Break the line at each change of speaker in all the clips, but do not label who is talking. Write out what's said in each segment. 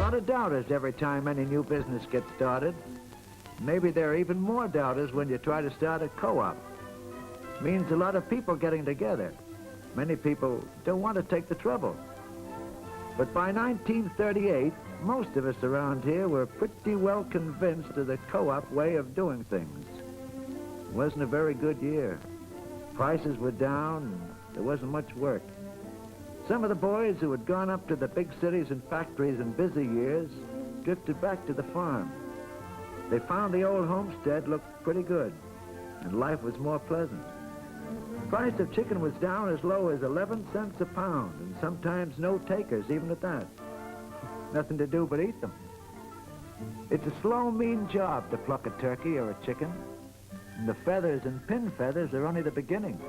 lot of doubters every time any new business gets started. Maybe there are even more doubters when you try to start a co-op. Means a lot of people getting together. Many people don't want to take the trouble. But by 1938, most of us around here were pretty well convinced of the co-op way of doing things. It wasn't a very good year. Prices were down, and there wasn't much work. Some of the boys who had gone up to the big cities and factories in busy years drifted back to the farm. They found the old homestead looked pretty good, and life was more pleasant. The price of chicken was down as low as 11 cents a pound, and sometimes no takers, even at that. Nothing to do but eat them. It's a slow, mean job to pluck a turkey or a chicken, and the feathers and pin feathers are only the beginning.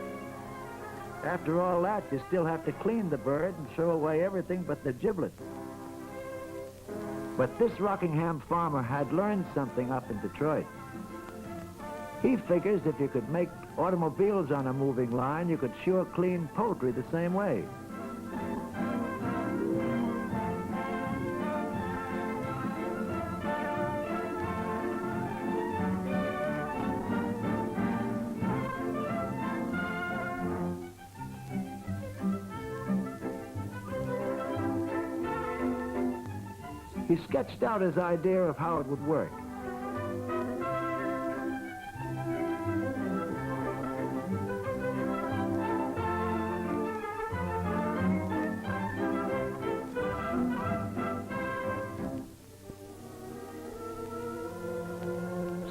After all that, you still have to clean the bird and throw away everything but the giblets. But this Rockingham farmer had learned something up in Detroit. He figures if you could make automobiles on a moving line, you could sure clean poultry the same way. He sketched out his idea of how it would work.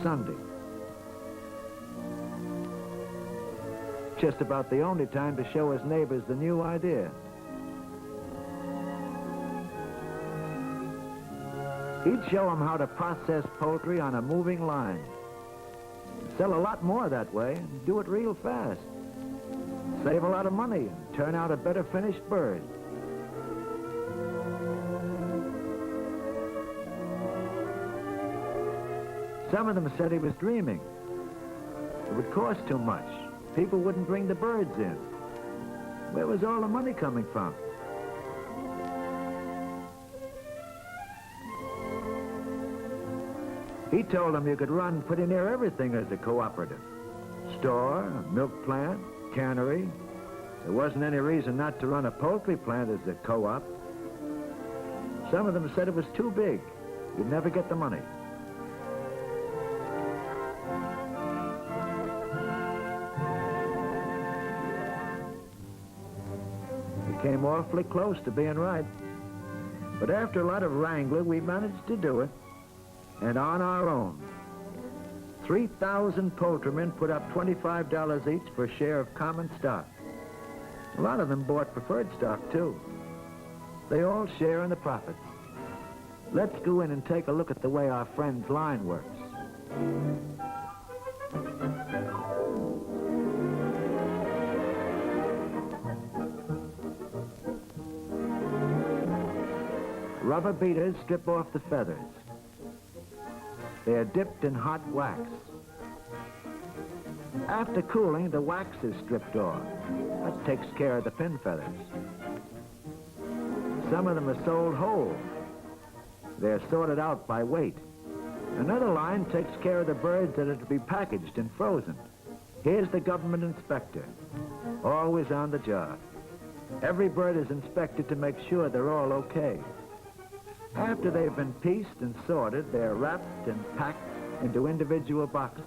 Sunday. Just about the only time to show his neighbors the new idea. He'd show them how to process poultry on a moving line. Sell a lot more that way and do it real fast. Save a lot of money and turn out a better finished bird. Some of them said he was dreaming. It would cost too much. People wouldn't bring the birds in. Where was all the money coming from? He told them you could run pretty near everything as a cooperative. Store, milk plant, cannery. There wasn't any reason not to run a poultry plant as a co-op. Some of them said it was too big. You'd never get the money. We came awfully close to being right. But after a lot of wrangling, we managed to do it. And on our own. 3,000 poultrymen put up $25 each for a share of common stock. A lot of them bought preferred stock, too. They all share in the profits. Let's go in and take a look at the way our friend's line works. Rubber beaters strip off the feathers. They are dipped in hot wax. After cooling, the wax is stripped off. That takes care of the pin feathers. Some of them are sold whole. They're sorted out by weight. Another line takes care of the birds that are to be packaged and frozen. Here's the government inspector, always on the job. Every bird is inspected to make sure they're all okay. After they've been pieced and sorted, they're wrapped and packed into individual boxes.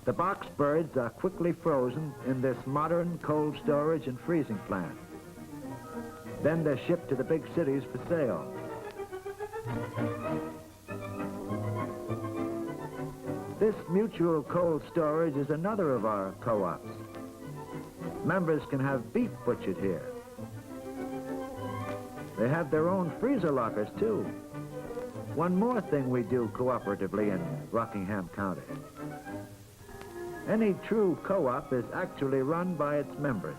The box birds are quickly frozen in this modern cold storage and freezing plant. Then they're shipped to the big cities for sale. This mutual cold storage is another of our co-ops. Members can have beef butchered here. They have their own freezer lockers, too. One more thing we do cooperatively in Rockingham County. Any true co-op is actually run by its members.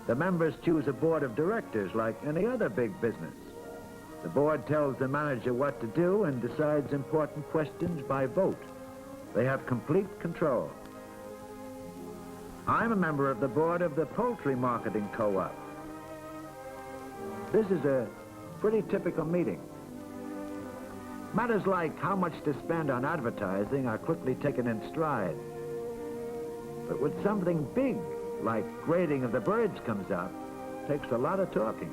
The members choose a board of directors like any other big business. The board tells the manager what to do and decides important questions by vote. They have complete control. I'm a member of the board of the poultry marketing co-op. This is a pretty typical meeting. Matters like how much to spend on advertising are quickly taken in stride. But when something big, like grading of the birds, comes up, it takes a lot of talking.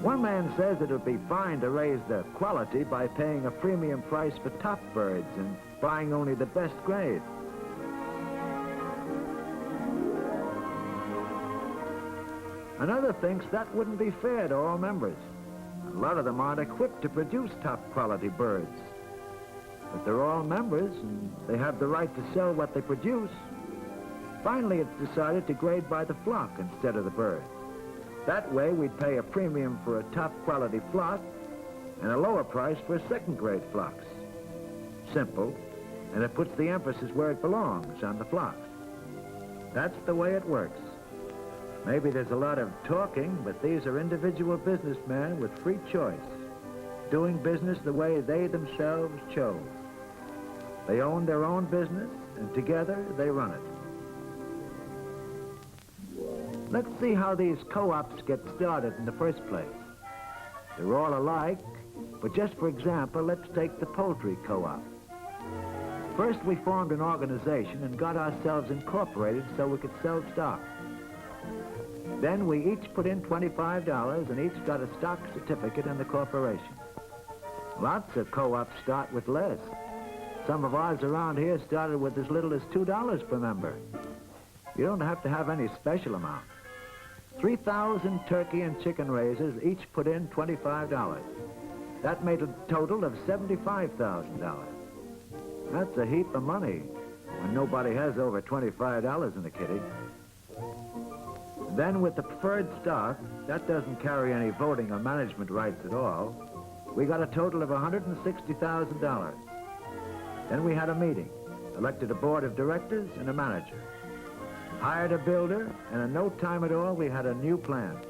One man says it would be fine to raise the quality by paying a premium price for top birds and buying only the best grade. Another thinks that wouldn't be fair to all members. A lot of them aren't equipped to produce top quality birds. But they're all members and they have the right to sell what they produce. Finally, it's decided to grade by the flock instead of the bird. That way, we'd pay a premium for a top quality flock and a lower price for second grade flocks. Simple, and it puts the emphasis where it belongs, on the flocks. That's the way it works. Maybe there's a lot of talking, but these are individual businessmen with free choice, doing business the way they themselves chose. They own their own business, and together they run it. Let's see how these co-ops get started in the first place. They're all alike, but just for example, let's take the poultry co-op. First, we formed an organization and got ourselves incorporated so we could sell stock. Then we each put in $25 and each got a stock certificate in the corporation. Lots of co-ops start with less. Some of ours around here started with as little as $2 per member. You don't have to have any special amount. 3,000 turkey and chicken raisers each put in $25. That made a total of $75,000. That's a heap of money when nobody has over $25 in the kitty. Then with the preferred stock, that doesn't carry any voting or management rights at all, we got a total of $160,000. Then we had a meeting, elected a board of directors and a manager, hired a builder, and in no time at all we had a new plant,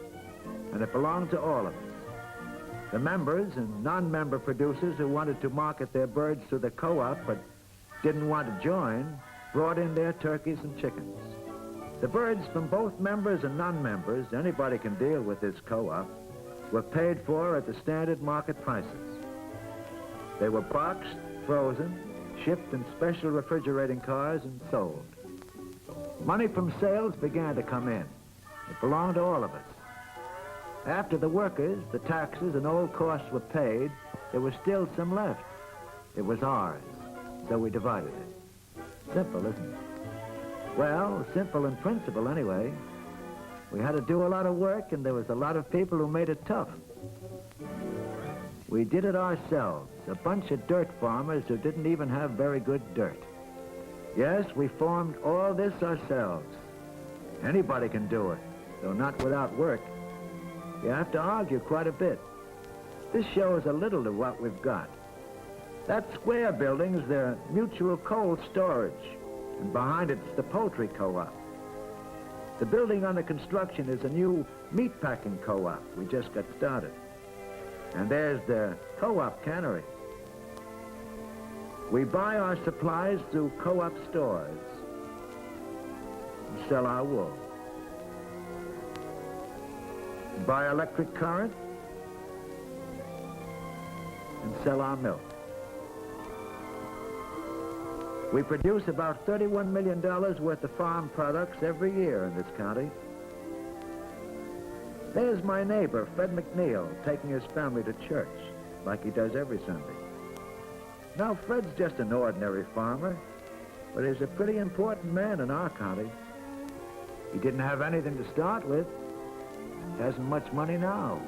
and it belonged to all of us. The members and non-member producers who wanted to market their birds to the co-op but didn't want to join brought in their turkeys and chickens. The birds from both members and non-members, anybody can deal with this co-op, were paid for at the standard market prices. They were boxed, frozen, shipped in special refrigerating cars and sold. Money from sales began to come in. It belonged to all of us. After the workers, the taxes, and all costs were paid, there was still some left. It was ours, so we divided it. Simple, isn't it? Well, simple in principle anyway. We had to do a lot of work, and there was a lot of people who made it tough. We did it ourselves, a bunch of dirt farmers who didn't even have very good dirt. Yes, we formed all this ourselves. Anybody can do it, though not without work. You have to argue quite a bit. This shows a little of what we've got. That square building's their mutual cold storage, and behind it's the poultry co-op. The building under construction is a new meat packing co-op. We just got started. And there's the co-op cannery. We buy our supplies through co-op stores and sell our wool. We buy electric current and sell our milk. We produce about $31 million worth of farm products every year in this county. There's my neighbor, Fred McNeil, taking his family to church, like he does every Sunday. Now, Fred's just an ordinary farmer, but he's a pretty important man in our county. He didn't have anything to start with. He hasn't much money now.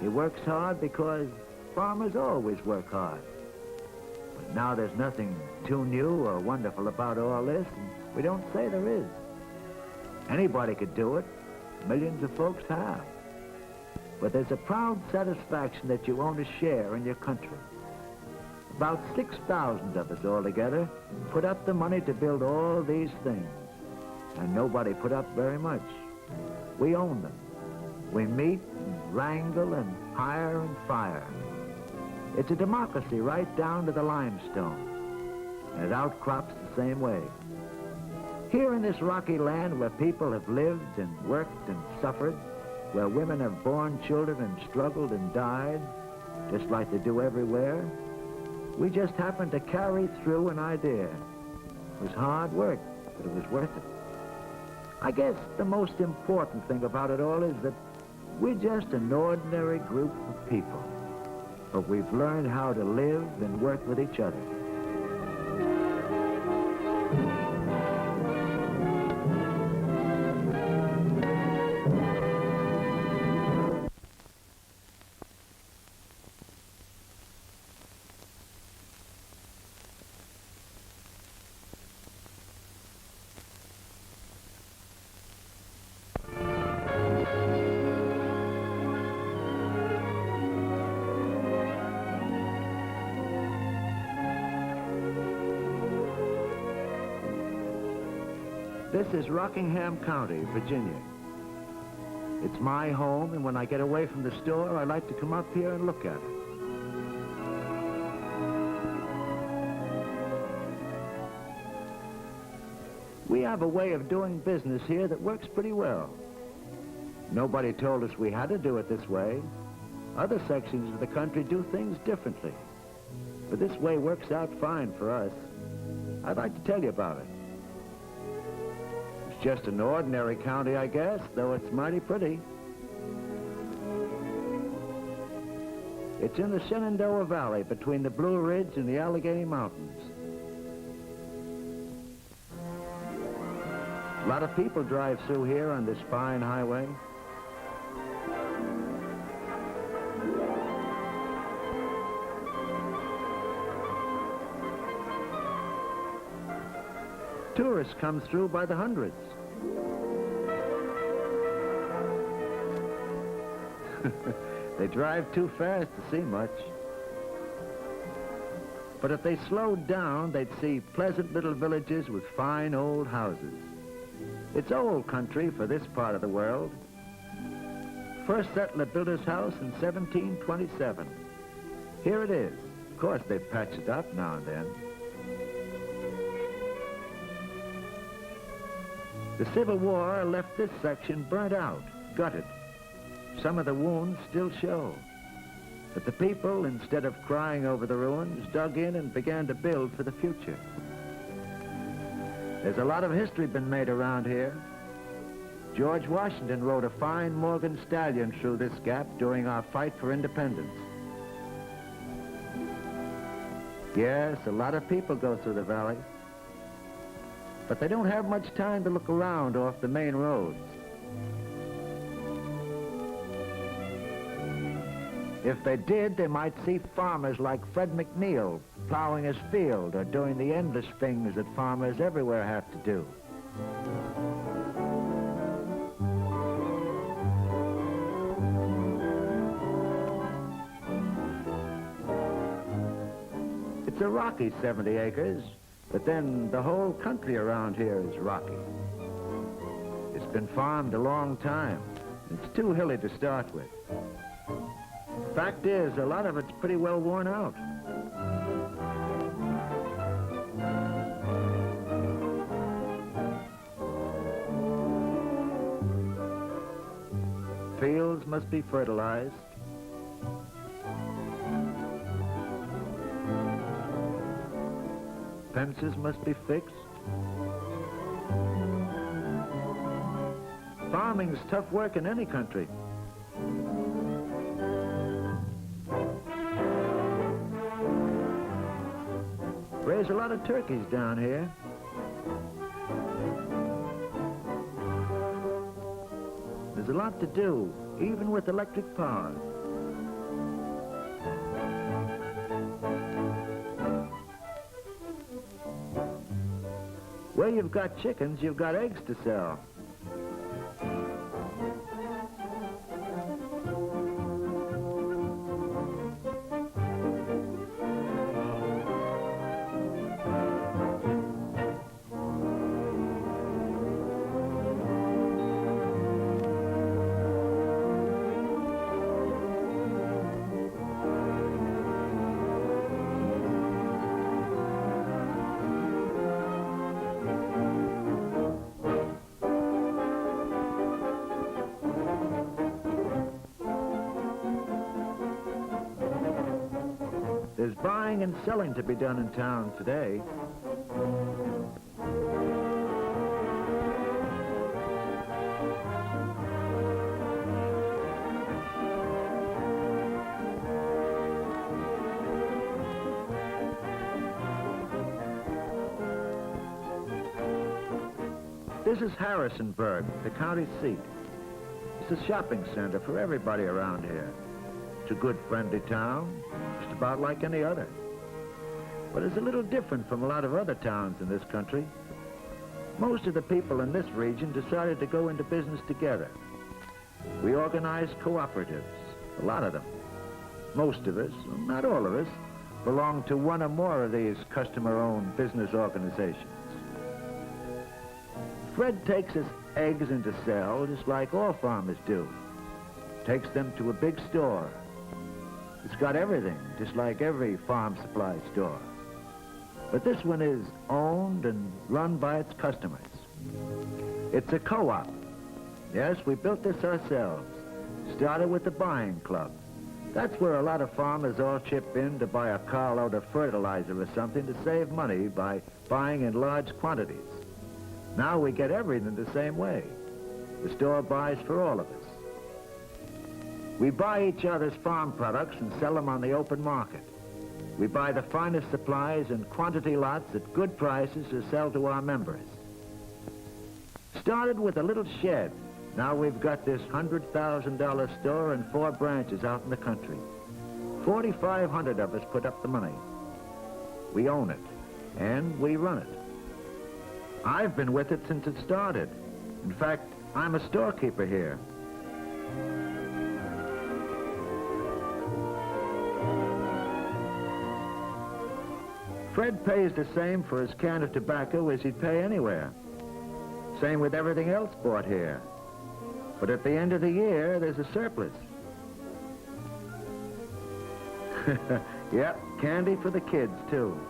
He works hard because farmers always work hard. But now there's nothing too new or wonderful about all this, and we don't say there is. Anybody could do it. Millions of folks have. But there's a proud satisfaction that you own a share in your country. About 6,000 of us altogether put up the money to build all these things. And nobody put up very much. We own them. We meet and wrangle and hire and fire. It's a democracy right down to the limestone. And it outcrops the same way. Here in this rocky land where people have lived and worked and suffered, where women have borne children and struggled and died, just like they do everywhere, we just happened to carry through an idea. It was hard work, but it was worth it. I guess the most important thing about it all is that we're just an ordinary group of people, but we've learned how to live and work with each other. This is Rockingham County, Virginia. It's my home, and when I get away from the store, I like to come up here and look at it. We have a way of doing business here that works pretty well. Nobody told us we had to do it this way. Other sections of the country do things differently. But this way works out fine for us. I'd like to tell you about it. It's just an ordinary county, I guess, though it's mighty pretty. It's in the Shenandoah Valley between the Blue Ridge and the Allegheny Mountains. A lot of people drive through here on this fine highway. Tourists come through by the hundreds. They drive too fast to see much. But if they slowed down, they'd see pleasant little villages with fine old houses. It's old country for this part of the world. First settler built his house in 1727. Here it is. Of course, they've patched it up now and then. The Civil War left this section burnt out, gutted. Some of the wounds still show. But the people, instead of crying over the ruins, dug in and began to build for the future. There's a lot of history been made around here. George Washington rode a fine Morgan stallion through this gap during our fight for independence. Yes, a lot of people go through the valley. But they don't have much time to look around off the main roads. If they did, they might see farmers like Fred McNeil plowing his field or doing the endless things that farmers everywhere have to do. It's a rocky 70 acres, but then the whole country around here is rocky. It's been farmed a long time. It's too hilly to start with. Fact is, a lot of it's pretty well worn out. Fields must be fertilized. Fences must be fixed. Farming's tough work in any country. Raise a lot of turkeys down here. There's a lot to do, even with electric power. Where you've got chickens, you've got eggs to sell. There's buying and selling to be done in town today. This is Harrisonburg, the county seat. It's a shopping center for everybody around here. It's a good, friendly town, just about like any other. But it's a little different from a lot of other towns in this country. Most of the people in this region decided to go into business together. We organized cooperatives, a lot of them. Most of us, well, not all of us, belong to one or more of these customer-owned business organizations. Fred takes his eggs into sell just like all farmers do. Takes them to a big store. It's got everything, just like every farm supply store. But this one is owned and run by its customers. It's a co-op. Yes, we built this ourselves. Started with the buying club. That's where a lot of farmers all chip in to buy a carload of fertilizer or something to save money by buying in large quantities. Now we get everything the same way. The store buys for all of us. We buy each other's farm products and sell them on the open market. We buy the finest supplies in quantity lots at good prices to sell to our members. Started with a little shed. Now we've got this $100,000 store and 4 branches out in the country. 4,500 of us put up the money. We own it, and we run it. I've been with it since it started. In fact, I'm a storekeeper here. Fred pays the same for his can of tobacco as he'd pay anywhere. Same with everything else bought here. But at the end of the year, there's a surplus. Yep, candy for the kids, too.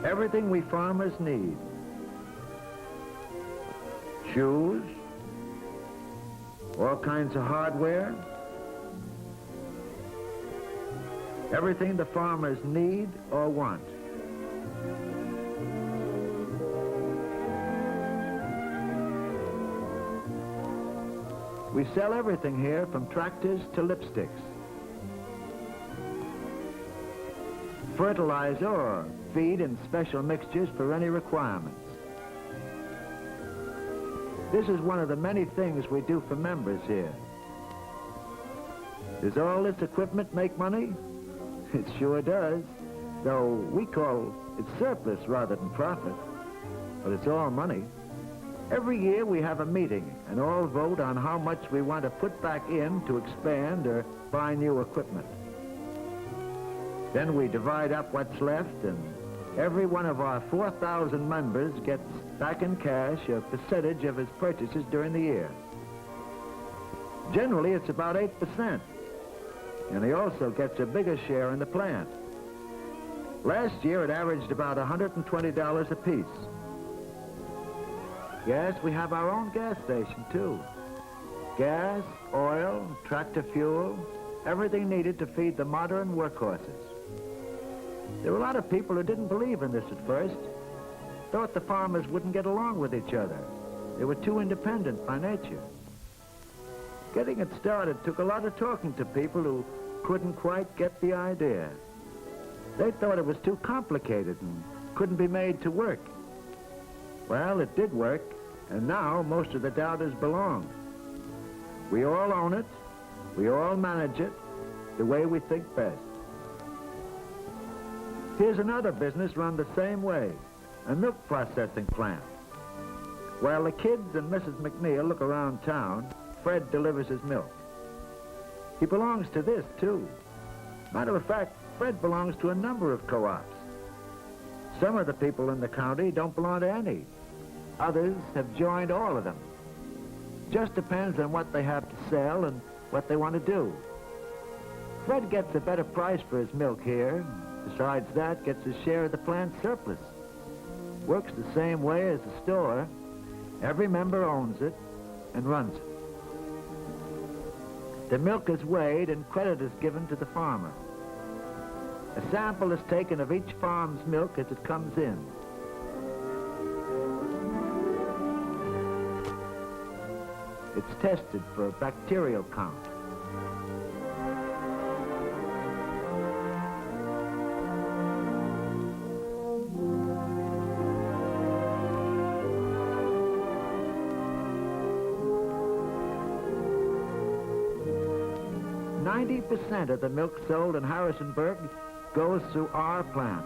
Everything we farmers need. Shoes, all kinds of hardware. Everything the farmers need or want. We sell everything here from tractors to lipsticks. Fertilizer or feed and special mixtures for any requirements. This is one of the many things we do for members here. Does all this equipment make money? It sure does, though we call it surplus rather than profit. But it's all money. Every year we have a meeting and all vote on how much we want to put back in to expand or buy new equipment. Then we divide up what's left, and every one of our 4,000 members gets back in cash a percentage of his purchases during the year. Generally, it's about 8%, and he also gets a bigger share in the plant. Last year, it averaged about $120 apiece. Yes, we have our own gas station, too. Gas, oil, tractor fuel, everything needed to feed the modern workhorses. There were a lot of people who didn't believe in this at first, thought the farmers wouldn't get along with each other. They were too independent by nature. Getting it started took a lot of talking to people who couldn't quite get the idea. They thought it was too complicated and couldn't be made to work. Well, it did work, and now most of the doubters belong. We all own it, we all manage it, the way we think best. Here's another business run the same way, a milk processing plant. While the kids and Mrs. McNeil look around town, Fred delivers his milk. He belongs to this, too. Matter of fact, Fred belongs to a number of co-ops. Some of the people in the county don't belong to any. Others have joined all of them. Just depends on what they have to sell and what they want to do. Fred gets a better price for his milk here. Besides that, gets his share of the plant's surplus. Works the same way as the store. Every member owns it and runs it. The milk is weighed and credit is given to the farmer. A sample is taken of each farm's milk as it comes in. It's tested for bacterial count. "90% of the milk sold in Harrisonburg goes through our plant.